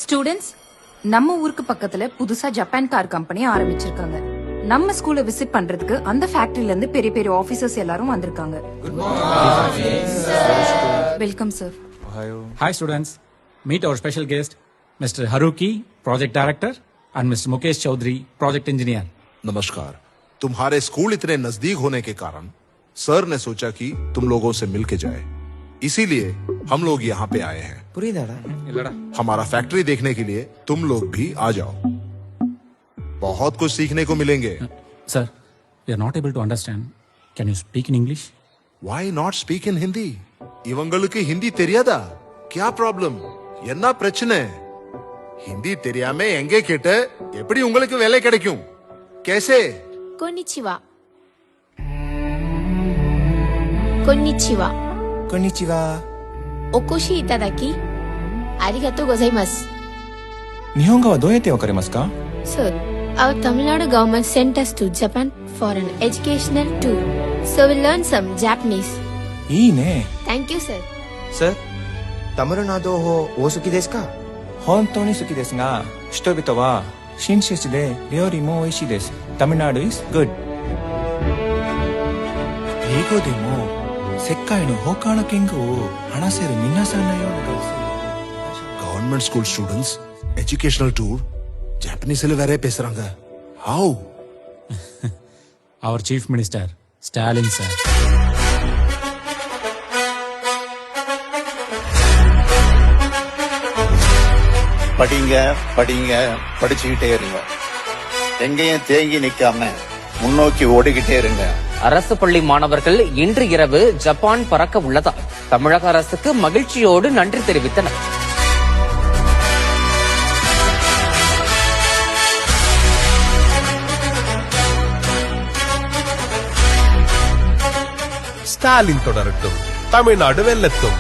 Students, நம்ம ஊருக்கு பக்கத்துல புதுசா ஜப்பான் கார் கம்பெனி ஆரம்பிச்சிருக்காங்க. நம்ம ஸ்கூலை விசிட் பண்றதுக்கு அந்த ஃபேக்டரியில இருந்து பெரிய பெரிய ஆபீசர்ஸ் எல்லாரும் வந்திருக்காங்க. Welcome sir. Hi students, meet our special guest, Mr. Haruki, Project Director, and Mr. Mukesh Chaudhary, Project Engineer. नमस्कार। तुम्हारे स्कूल इतने नजदीक होने के कारण सर ने सोचा कि तुम लोगों से मिलके जाए, इसीलिए हम लोग यहाँ पे आए हैं। हमारा फैक्ट्री देखने के लिए तुम लोग भी आ जाओ, बहुत कुछ सीखने को मिलेंगे। Sir, we are not able to understand. Can you speak in English? Why not speak in Hindi? இவங்களுக்கு ஹிந்தி தெரியாதா? क्या प्रॉब्लम? என்ன பிரச்சனை? ஹிந்தி தெரியாம எங்கே கேட்டு எப்படி உங்களுக்கு வேலை கிடைக்கும்? कैसे? Konnichiwa. Konnichiwa. Konnichiwa. Okoshi itadaki arigatou gozaimasu. 日本語はどうやってわかりますか? Sir, our Tamil Nadu government sent us to Japan for an educational tour. So we'll learn some Japanese. いいね。Thank you, sir. Sir, タミルナド語お好きですか? 本当に好きですが、人々は親切で料理も美味しいです。タミルナド is good。英語でも世界の他の言語を話せる皆さんのような学生。गवर्नमेंट स्कूल स्टूडेंट्स एजुकेशनल टूर ஜாப்பனீஸ்ல வேற பேசுறாங்க. How? Our Chief Minister, Stalin sir. படிங்க படிங்க படிச்சுக்கிட்டே இருங்க, எங்கேயும் தேங்கி நிக்காம முன்னோக்கி ஓடிக்கிட்டே இருங்க. அரசு பள்ளி மாணவர்கள் இன்று இரவு ஜப்பான் பறக்க உள்ளதா தமிழக அரசுக்கு மகிழ்ச்சியோடு நன்றி தெரிவித்தனர். ஸ்டாலின் தொடரட்டும், தமிழ்நாடு வெல்லட்டும்.